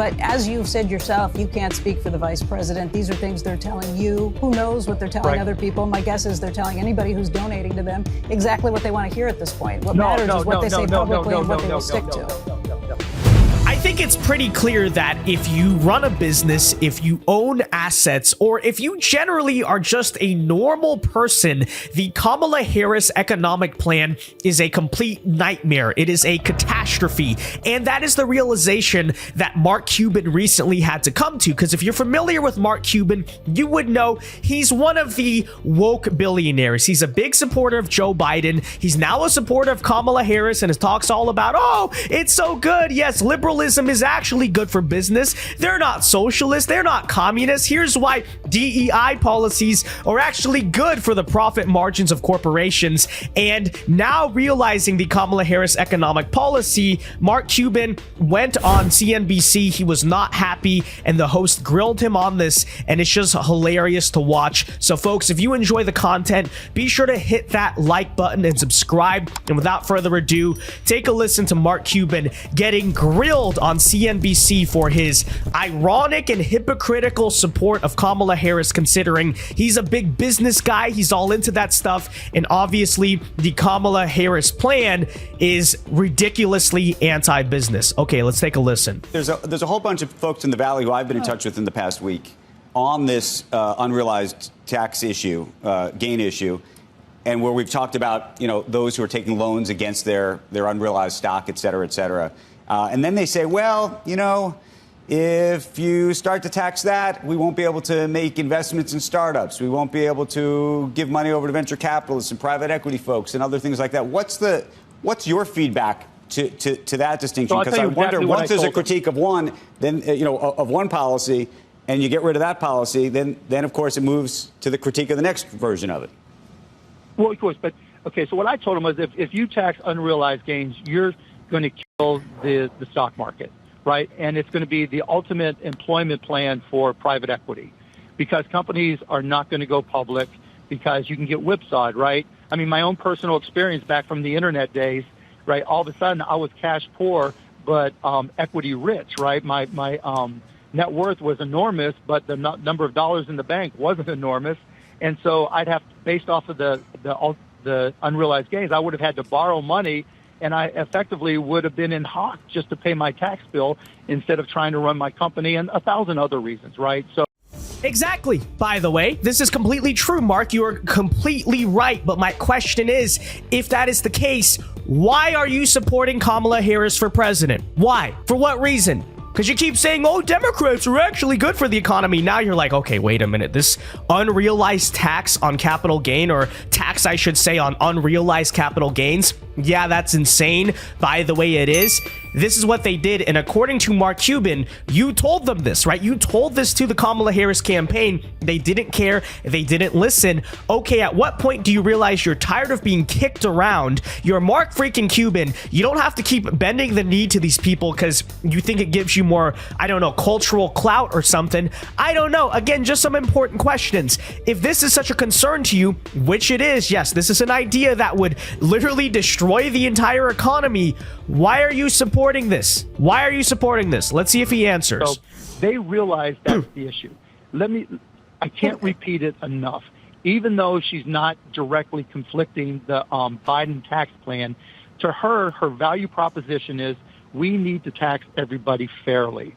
But as you've said yourself, you can't speak for the vice president. These are things they're telling you. Who knows what they're telling other people? My guess is they're telling anybody who's donating to them exactly what they want to hear at this point. What matters is what they say publicly and what they will stick to. I think it's pretty clear that if you run a business, if you own assets, or if you generally are just a normal person, the Kamala Harris economic plan is a complete nightmare. It is a catastrophe. And that is the realization that Mark Cuban recently had to come to. Because if you're familiar with Mark Cuban, you would know he's one of the woke billionaires. He's a big supporter of Joe Biden. He's now a supporter of Kamala Harris, and his talk's all about, oh, it's so good. Yes, liberalism is actually good for business. They're not socialists. They're not communists. Here's why DEI policies are actually good for the profit margins of corporations. And now realizing the Kamala Harris economic policy, Mark Cuban went on CNBC. He was not happy, and the host grilled him on this, and it's just hilarious to watch. So folks, if you enjoy the content, be sure to hit that like button and subscribe. And without further ado, take a listen to Mark Cuban getting grilled on CNBC for his ironic and hypocritical support of Kamala Harris, considering he's a big business guy. He's all into that stuff. And obviously, the Kamala Harris plan is ridiculously anti-business. Okay, let's take a listen. There's a whole bunch of folks in the Valley who I've been in touch with in the past week on this unrealized tax issue, gain issue, and where we've talked about, those who are taking loans against their unrealized stock, et cetera, et cetera. And then they say, well, if you start to tax that, we won't be able to make investments in startups. We won't be able to give money over to venture capitalists and private equity folks and other things like that. What's your feedback to that distinction? Because I wonder, once there's a critique of one, then of one policy, and you get rid of that policy, then of course it moves to the critique of the next version of it. Well, of course, but okay. So what I told him was, if you tax unrealized gains, you're going to kill the stock market, right? And it's going to be the ultimate employment plan for private equity, because companies are not going to go public because you can get whipsawed, right? I mean, my own personal experience back from the internet days, right? All of a sudden I was cash poor, but equity rich, right? My net worth was enormous, but the number of dollars in the bank wasn't enormous. And so I'd have, based off of the unrealized gains, I would have had to borrow money, and I effectively would have been in hock just to pay my tax bill instead of trying to run my company, and 1,000 other reasons, right? So. Exactly. By the way, this is completely true, Mark. You are completely right. But my question is, if that is the case, why are you supporting Kamala Harris for president? Why? For what reason? Because you keep saying, oh, Democrats are actually good for the economy. Now you're like, okay, wait a minute. This unrealized tax on capital gain, or tax, I should say, on unrealized capital gains. Yeah, that's insane. By the way, it is. This is what they did. And according to Mark Cuban, you told them this, right? You told this to the Kamala Harris campaign. They didn't care. They didn't listen. Okay, at what point do you realize you're tired of being kicked around? You're Mark freaking Cuban. You don't have to keep bending the knee to these people because you think it gives you more, I don't know, cultural clout or something. I don't know. Again, just some important questions. If this is such a concern to you, which it is, yes, this is an idea that would literally destroy the entire economy. Why are you supporting this? Why are you supporting this? Let's see if he answers. So they realize that's the issue. I can't repeat it enough. Even though she's not directly conflicting the Biden tax plan, to her value proposition is we need to tax everybody fairly.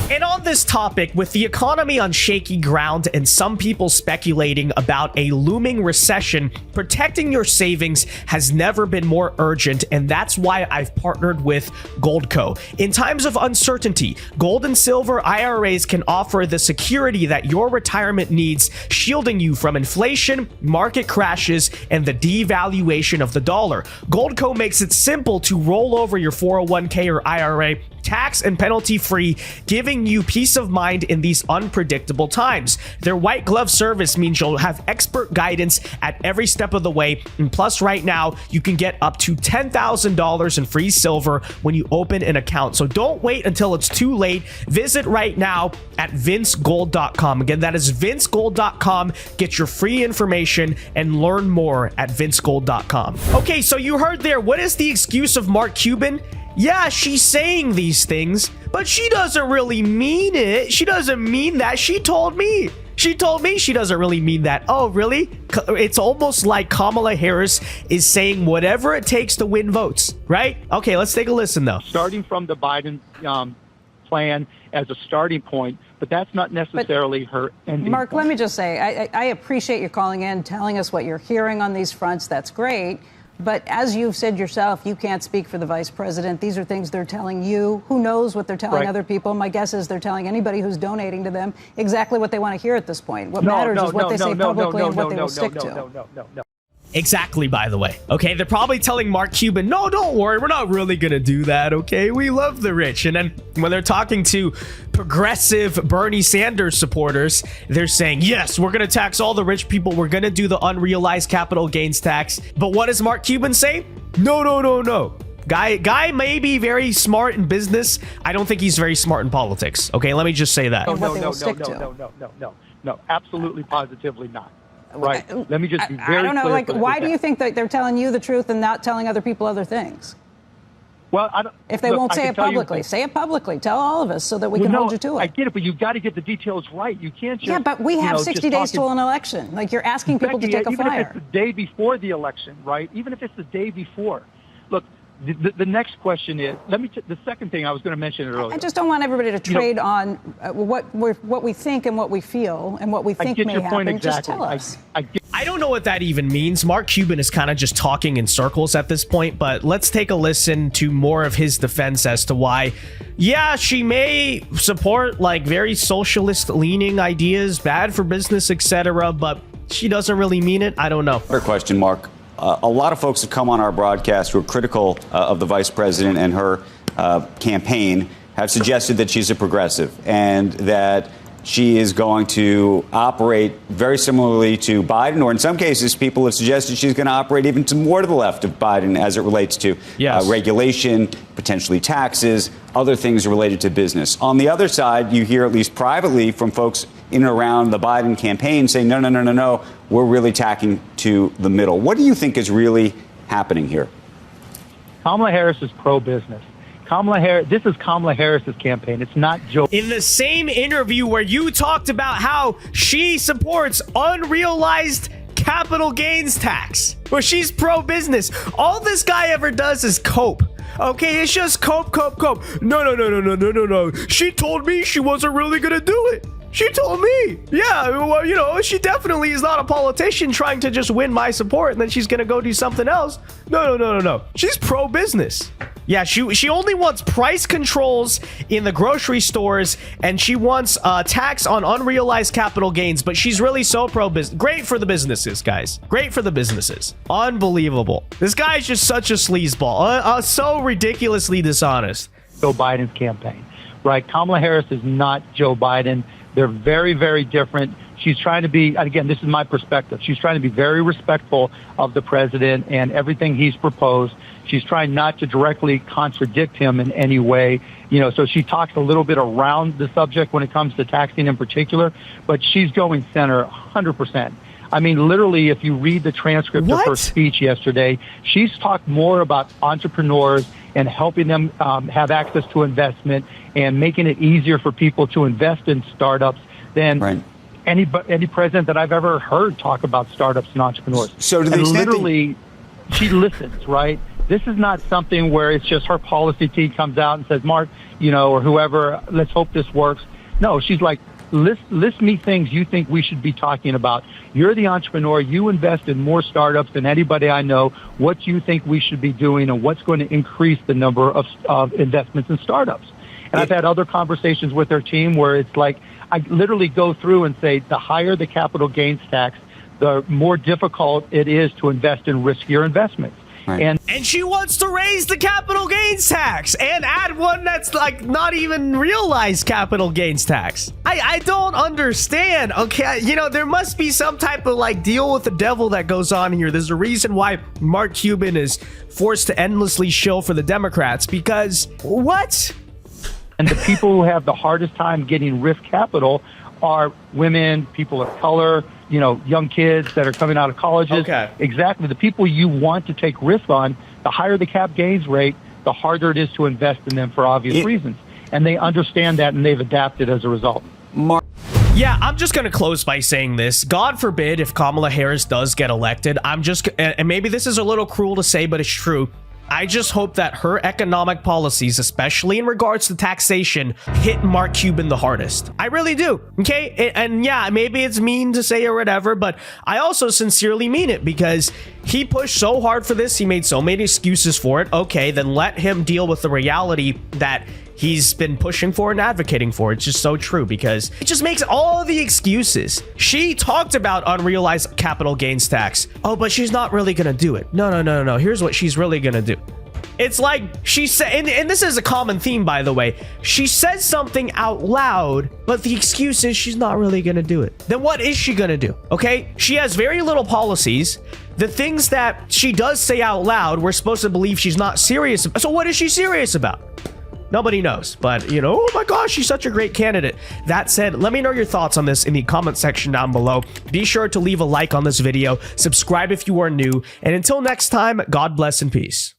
And on this topic, with the economy on shaky ground and some people speculating about a looming recession, protecting your savings has never been more urgent, and that's why I've partnered with Goldco. In times of uncertainty, gold and silver IRAs can offer the security that your retirement needs, shielding you from inflation, market crashes, and the devaluation of the dollar. Goldco makes it simple to roll over your 401k or IRA tax and penalty free, giving you peace of mind in these unpredictable times. Their white glove service means you'll have expert guidance at every step of the way. And plus, right now, you can get up to $10,000 in free silver when you open an account. So don't wait until it's too late. Visit right now at vincegold.com. Again, that is vincegold.com. Get your free information and learn more at vincegold.com. Okay, so you heard there, what is the excuse of Mark Cuban? yeah, she's saying these things, but she doesn't really mean it. She doesn't mean that. She told me she doesn't really mean that. Oh, really? It's almost like Kamala Harris is saying whatever it takes to win votes, right? Okay, let's take a listen, though. Starting from the Biden plan as a starting point, but that's not necessarily her ending Mark, point. let me just say, I appreciate you calling in, telling us what you're hearing on these fronts. That's great. But as you've said yourself, you can't speak for the vice president. These are things they're telling you. Who knows what they're telling other people? My guess is they're telling anybody who's donating to them exactly what they want to hear at this point. What matters is what they say publicly and what they will stick to. No. Exactly, by the way. Okay, they're probably telling Mark Cuban, no, don't worry, we're not really gonna do that, okay? We love the rich. And then when they're talking to progressive Bernie Sanders supporters, they're saying, yes, we're gonna tax all the rich people. We're gonna do the unrealized capital gains tax. But what does Mark Cuban say? No. Guy may be very smart in business. I don't think he's very smart in politics. Okay, let me just say that. No, absolutely, positively not. Right. Let me just be very I don't know. clear. Like, why do you think that they're telling you the truth and not telling other people other things? Well, if they won't say it publicly, say it publicly. Tell all of us so that we can hold you to it. I get it, but you've got to get the details right. You can't just. Yeah, but we have 60 days till an election. Like, you're asking people to take a flyer. Even if it's the day before the election, right? Even if it's the day before. Look, the next question is, the second thing I was going to mention earlier. I just don't want everybody to trade on what we think and what we feel and what we think may happen. Exactly. Just tell us. I don't know what that even means. Mark Cuban is kind of just talking in circles at this point, but let's take a listen to more of his defense as to why, yeah, she may support like very socialist leaning ideas, bad for business, etc., but she doesn't really mean it. I don't know. Fair question, Mark. A lot of folks have come on our broadcast who are critical of the vice president and her campaign have suggested that she's a progressive and that she is going to operate very similarly to Biden, or in some cases, people have suggested she's going to operate even more to the left of Biden as it relates to regulation, potentially taxes, other things related to business. On the other side, you hear, at least privately, from folks in and around the Biden campaign saying, no, we're really tacking to the middle. What do you think is really happening here? Kamala Harris is pro-business. This is Kamala Harris's campaign. It's not Joe. In the same interview where you talked about how she supports unrealized capital gains tax, where she's pro-business, all this guy ever does is cope. Okay, it's just cope. No. She told me she wasn't really gonna do it. She told me. Yeah, well, she definitely is not a politician trying to just win my support and then she's gonna go do something else. No. She's pro-business. Yeah, she only wants price controls in the grocery stores, and she wants tax on unrealized capital gains, but she's really so pro-business. Great for the businesses, guys. Great for the businesses. Unbelievable. This guy's just such a sleazeball. So ridiculously dishonest. Joe Biden's campaign, right? Kamala Harris is not Joe Biden. They're very, very different. She's trying to be, again, this is my perspective, she's trying to be very respectful of the president and everything he's proposed. She's trying not to directly contradict him in any way. So she talks a little bit around the subject when it comes to taxing in particular, but she's going center 100%. I mean, literally, if you read the transcript of her speech yesterday, she's talked more about entrepreneurs and helping them have access to investment and making it easier for people to invest in startups than any president that I've ever heard talk about startups and entrepreneurs. So to the extent literally, she listens, right? This is not something where it's just her policy team comes out and says, Mark, or whoever, let's hope this works. No, she's like, list me things you think we should be talking about. You're the entrepreneur. You invest in more startups than anybody I know. What do you think we should be doing and what's going to increase the number of investments in startups? And I've had other conversations with her team where it's like, I literally go through and say, the higher the capital gains tax, the more difficult it is to invest in riskier investments. Right. And she wants to raise the capital gains tax and add one that's like not even realized capital gains tax. I don't understand. Okay, there must be some type of like deal with the devil that goes on here. There's a reason why Mark Cuban is forced to endlessly shill for the Democrats, because what? And the people who have the hardest time getting risk capital are women, people of color, young kids that are coming out of colleges. Okay. Exactly. The people you want to take risk on, the higher the cap gains rate, the harder it is to invest in them for obvious reasons. And they understand that, and they've adapted as a result. Yeah, I'm just going to close by saying this. God forbid if Kamala Harris does get elected, and maybe this is a little cruel to say, but it's true. I just hope that her economic policies, especially in regards to taxation, hit Mark Cuban the hardest. I really do. Okay. And yeah, maybe it's mean to say or whatever, but I also sincerely mean it because he pushed so hard for this. He made so many excuses for it. Okay, then let him deal with the reality that he's been pushing for and advocating for. It's just so true because it just makes all the excuses. She talked about unrealized capital gains tax. Oh, but she's not really going to do it. No. Here's what she's really going to do. It's like she said, and this is a common theme, by the way. She says something out loud, but the excuse is she's not really going to do it. Then what is she going to do? Okay, she has very little policies. The things that she does say out loud, we're supposed to believe she's not serious. So what is she serious about? Nobody knows, but you know, oh my gosh, she's such a great candidate. That said, let me know your thoughts on this in the comment section down below. Be sure to leave a like on this video, subscribe if you are new, and until next time, God bless and peace.